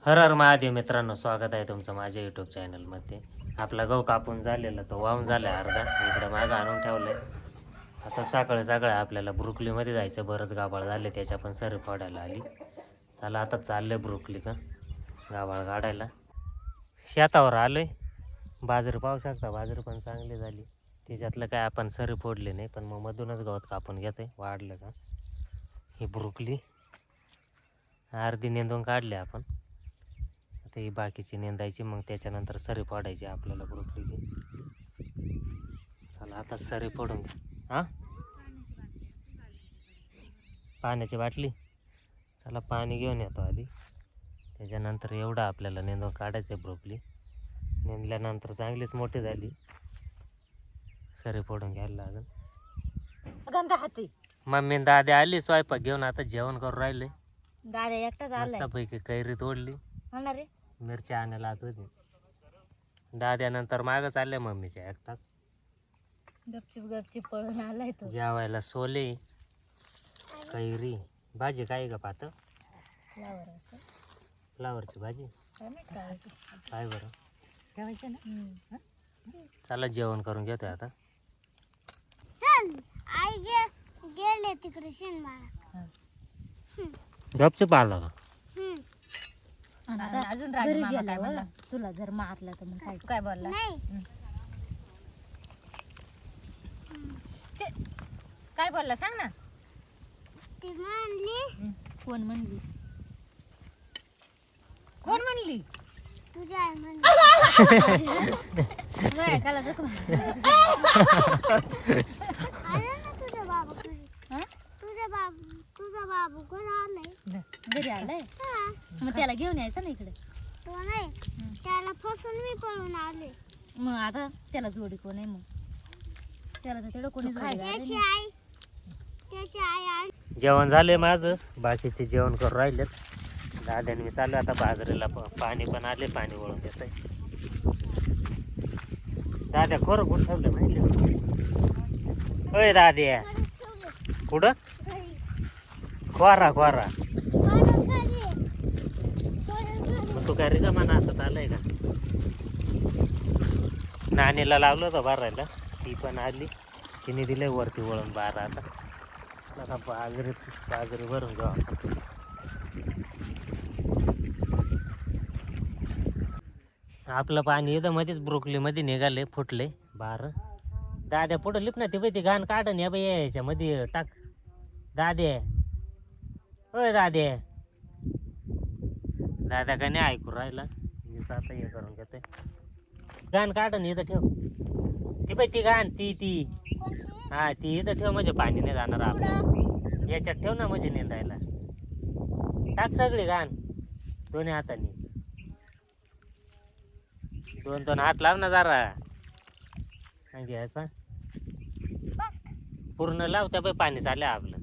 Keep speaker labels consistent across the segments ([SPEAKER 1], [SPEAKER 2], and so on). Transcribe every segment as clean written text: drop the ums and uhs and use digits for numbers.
[SPEAKER 1] हर हर महादेव मित्रांनो, स्वागत आहे तुमचं माझ्या यूट्यूब चॅनलमध्ये. आपला गहू कापून झालेला तो वाहून झाला अर्धा, इकडं मागं आणून ठेवलं आहे. आता सकाळी आपल्याला ब्रुकलीमध्ये जायचं, बरंच गाभाळ झाले, त्याच्या पण सरी फोडायला आली. चला आता चाललं आहे ब्रुकली का गाभाळ काढायला. शेतावर आलो आहे. बाजरी पाहू शकता, बाजरी पण चांगली झाली. त्याच्यातलं काय आपण सरी फोडली नाही, पण मग मधूनच गवत कापून घेतो आहे. वाढलं का ही ब्रुकली अर्धी नेंदून काढली आपण. आता ही बाकीची नेंदायची, मग त्याच्यानंतर सरी फोडायची आपल्याला ब्रोकलीची. चला आता सरी फोडून घ्या. हां, पाण्याची बाटली. चला पाणी घेऊन येतो आधी, त्याच्यानंतर एवढं आपल्याला नेंदून काढायचं आहे ब्रोकली. नेंदल्यानंतर चांगलीच मोठी झाली, सरी फोडून घ्यायला लागेल.
[SPEAKER 2] हाती
[SPEAKER 1] मम्मी दादा आली स्वयंपाक घेऊन, आता जेवण करून राहिले.
[SPEAKER 2] दादा एकटाच आलाय.
[SPEAKER 1] मस्तपैकी कैरी तोडली,
[SPEAKER 2] होणार रे.
[SPEAKER 1] मिरची आणायला आत होती. दाद्यानंतर मागं चालले मम्मीच्या एकटाच.
[SPEAKER 2] गपचिप पळून आलाय तो.
[SPEAKER 1] जेवायला सोले, कैरी, भाजी काय का पात फ्लावरची भाजी काय बरं
[SPEAKER 2] ठेवायचं ना.
[SPEAKER 1] चला जेवण करून घेतोय आता.
[SPEAKER 3] आई गेले तिकडे शेणमाळा.
[SPEAKER 1] गपचूप आला का?
[SPEAKER 2] अजून घरी गेला मला. तुला जर मारलं तर मग काय काय बोलला?
[SPEAKER 3] नाही
[SPEAKER 2] काय बोलला सांग ना.
[SPEAKER 3] ती म्हणली
[SPEAKER 2] कोण म्हणली? कोण म्हणली?
[SPEAKER 3] तुझ्या आई म्हणली.
[SPEAKER 2] नाही काला जखम.
[SPEAKER 3] आला ना तुझा बाबू घरी.
[SPEAKER 2] हा?
[SPEAKER 3] तुझा बाबू घरी आलाय.
[SPEAKER 2] घरी आलाय.
[SPEAKER 3] हा.
[SPEAKER 2] मग त्याला घेऊन यायचं ना इकडे.
[SPEAKER 3] तो नाही, त्याला फसून मी पळून आले.
[SPEAKER 2] मग आता त्याला जोडी कोण आहे? मग त्याला तर तेवढं कोणी जोडी
[SPEAKER 3] त्याची आई आई
[SPEAKER 1] जेवण झालंय माझं, बाकीचे जेवण करून राहिलेत. दाद्याने मी चाललो आता बाजरीला. पाणी पण आले, पाणी वळून देत आहे. दाद्या खोरं कुठं ठेवलं माहिती? होय दाद्या, कुठं? खोरा खोरा. मग तू काय रिका म्हणा असं आलंय का? नाणीला लावलं होतं भरायला, ती पण आली. तिने दिले वरती वळून बारा. आता बाजरी भरून जाऊ आपण. आपलं पाणी इथं मध्येच ब्रोकलीमध्ये निघाले, फुटले बार. दाद्या पुढं लिप ना, ते बाई ती घाण काढन या बाई याच्यामध्ये टाक. दादे, होय दादे. दादा का नाही ऐकू राहिला, मी आता हे करून घेतोय. घाण काढन इथं ठेव. ती बाई ती घाण ती हा ती इथं ठेव, म्हणजे पाणी नाही जाणार आपलं. याच्यात ठेव ना, म्हणजे नेंदायला टाक सगळी घाण दोन्ही हाताने. दोन हात लाव ना जरा. घ्यायचा पूर्ण लाव, त्या बाई पाणी चाललं आपलं.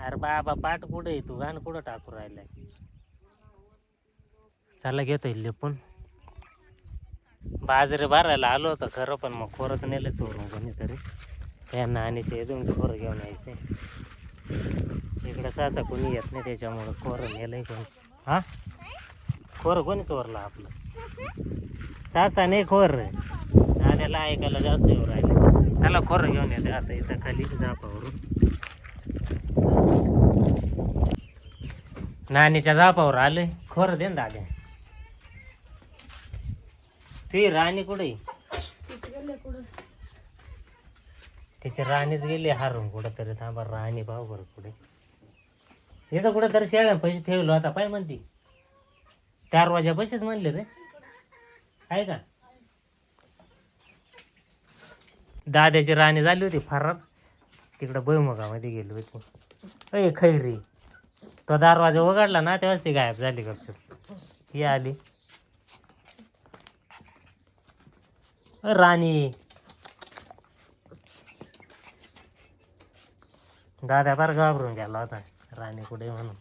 [SPEAKER 1] अरे बाबा पाठ कुठे तू घाण कुठं टाकू राहिलाय? चला घेतोय लिपून. बाजरी भरायला आलो होतं खरं, पण मग खोरच नेलं चोरून कोणीतरी. त्यांना आणीचे इथून खोरं घेऊन यायचे. इकडं सासा कोणी येत नाही, त्याच्यामुळं खोरं नेलंय कोणी. हा, खोरं कोणी चोरलं आपलं? सासा नाही खोर. त्याला ऐकायला जास्त येऊ राहिले. चला खोरं घेऊन येते आता इथं खाली झापावरून. नानीच्या झापावर आलोय. खोरं दे ना दाद्या. ती राणी कुठे? तिची राणीच गेली हारून कुठं तरी. थांबा, राणी भाऊ बरं कुठे. इथं कुठं तरी शेळ्या पैसे ठेवलो आता. पाय म्हणती 4 वाजा पैसेच म्हणले रे. आहे का? दाद्याची राणी झाली होती फरार, तिकडं भुईमुगामध्ये गेली होती. अय खैरी, तो दरवाजा उघडला ना तेव्हाच ती गायब झाली. गपचूप ही आली राणी. दादा फार घाबरून गेला होता राणी कुठे म्हणून.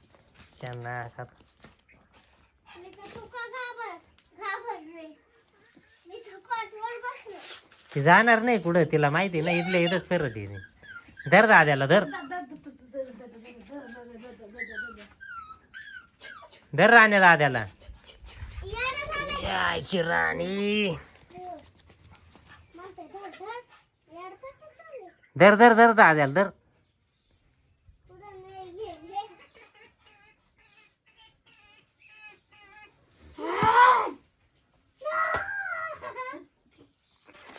[SPEAKER 1] त्यांना ती जाणार नाही कुठं, तिला माहिती ना इथल्या इथंच फिरत. धर दाद्याला धर. धर राण्या दाद्याला. यायची राणी. धर धर धर दाद्याला धर.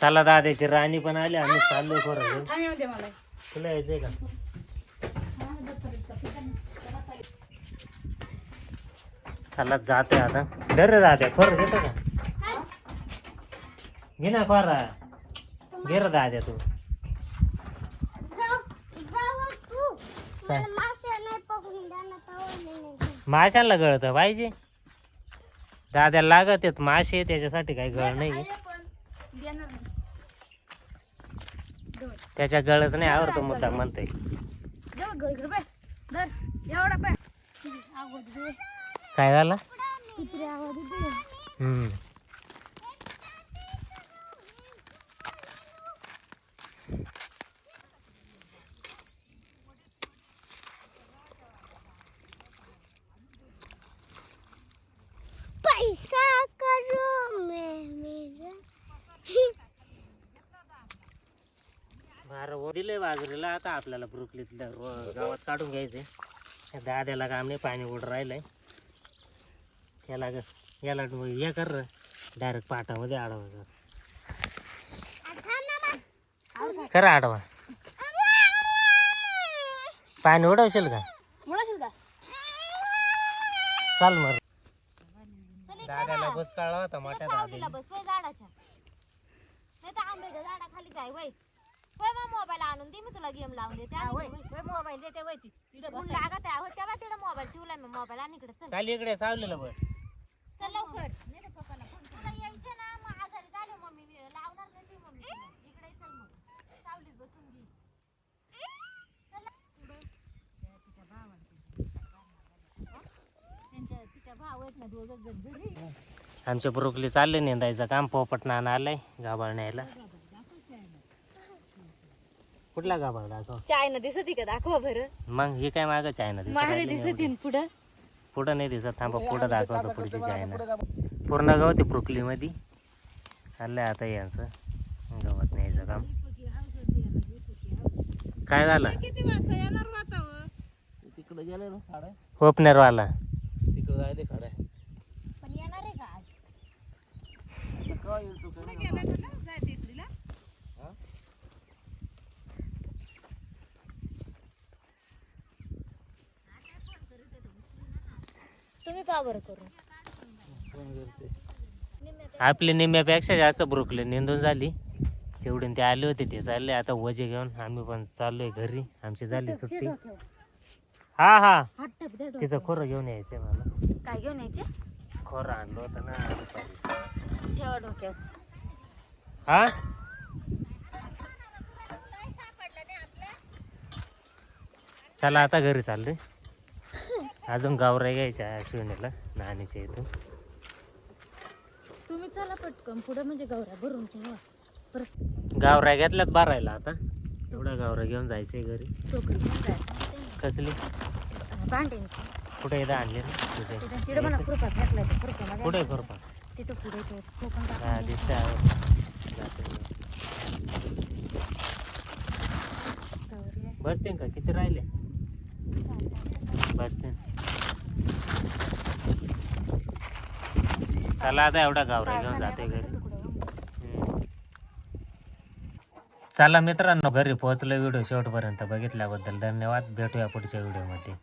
[SPEAKER 1] चला दाद्याची राणी पण आली. आम्ही चाललो खरं. तुला यायचंय का? चला जाते आता. धर दाद्या खरं घेतो का? घे ना खरा. घे रे दाद्या तू. काय? माशाला गळत पाहिजे. दाद्याला लागत आहेत मासे, त्याच्यासाठी काही गळ नाही. त्याच्या गळच नाही आवडतो मुद्दा म्हणते. काय झालं? हम्म.
[SPEAKER 3] पैसा करो मेरा.
[SPEAKER 1] बारा दिले बाजरीला. आता आपल्याला ब्रुकलीतल्या गावात काढून घ्यायचे. दाद्याला काम नाही, पाणी उड राहिलंय. याला हे कर डायरेक्ट पाटामध्ये आडवा कर. आडवा पाणी उडवशील का? चाल मग. दाद्याला बस काढला होता मोठ्या दाद्याला.
[SPEAKER 2] बस वय झाडाच्या. नाही तर आंब्याच्या झाडाखाली जाय वय. होय मग मोबाईल आणून दे, मी तुला गेम लावून देते. मोबाईल देते वय ती लागत आहे. तेव्हा तिकडे मोबाईल ठेवलाय मी. मोबाईल आणि इकडे चल.
[SPEAKER 1] चाल इकडे सावलेलं बस.
[SPEAKER 2] चल लवकर. तुला यायचे ना मग आजारी झाले मम्मी लावणार नाही ती मम्मी तुला. इकडे चल मग सावलीत बसून घे. तिच्या भाव आहेत ना दोघं घरी.
[SPEAKER 1] आमच्या ब्रोकली चालले नेंदायचं काम. पोपट नाना आलाय गाभाळ न्यायला. कुठला गाभाळ दाखव?
[SPEAKER 2] चायना दिसत का? दाखवा बरं.
[SPEAKER 1] मग हे काय माग चायना
[SPEAKER 2] मागे दिसत पुढं.
[SPEAKER 1] पुढं नाही दिसत. थांबा पुढं दाखवतो. पुढची चायना पूर्ण गवत आहे ब्रोकली मध्ये. चाललंय आता यांचं गवत न्यायचं काम. काय झालं?
[SPEAKER 4] किती वाजता येणार वातावरण?
[SPEAKER 5] तिकडे गेले ना खाडा.
[SPEAKER 1] ओपनर वाला
[SPEAKER 5] तिकडे जायले खाडा.
[SPEAKER 2] पण येणार आहे का आज?
[SPEAKER 5] काय येईल तू?
[SPEAKER 4] पुढे गेला का ना जायचं इथलीला?
[SPEAKER 2] तुम्ही पावर करू.
[SPEAKER 5] फोन घरचे.
[SPEAKER 1] आपली निम्म्यापेक्षा जास्त ब्रोकली निंदून झाली. तेवढी ते आले होते ते चालले आता वजे घेऊन. आम्ही पण चाललोय घरी. आमची झाली सुट्टी. हा हा
[SPEAKER 2] हात टप दे.
[SPEAKER 1] तिचं खोरं घेऊन यायचंय मला.
[SPEAKER 2] काय घेऊन यायचे?
[SPEAKER 1] खोरं आणलं होतं ना.
[SPEAKER 2] ठेवा डोक्यावर.
[SPEAKER 1] हा चला आता घरी चाललोय. अजून गावराई घ्यायच्या शिवणीला नाणीच्या इथून.
[SPEAKER 2] तुम्ही चला पटकन पुढे म्हणजे गौऱ्या भरून ठेवा. परत
[SPEAKER 1] गावराई घेतल्यात बारायला. आता एवढ्या गावरा घेऊन जायचंय घरी.
[SPEAKER 2] टोकरी घेऊन जायचं.
[SPEAKER 1] कसली?
[SPEAKER 2] भांडे
[SPEAKER 1] कुठे इथं आणली ना? तिथे
[SPEAKER 2] तिकडे म्हणा खुरपा घातलाय. खुरप्यामध्ये
[SPEAKER 1] कुठे खुरपा?
[SPEAKER 2] तिथं पुढे तो कोकण
[SPEAKER 1] हा दिसतंय. बसते का? किती राहिले? बसते. चला आता एवढा गावरा घेऊन जाते घरी. चला मित्रांनो, घरी पोहोचलो. व्हिडिओ शेवटपर्यंत बघितल्याबद्दल धन्यवाद. भेटूया पुढच्या व्हिडिओमध्ये.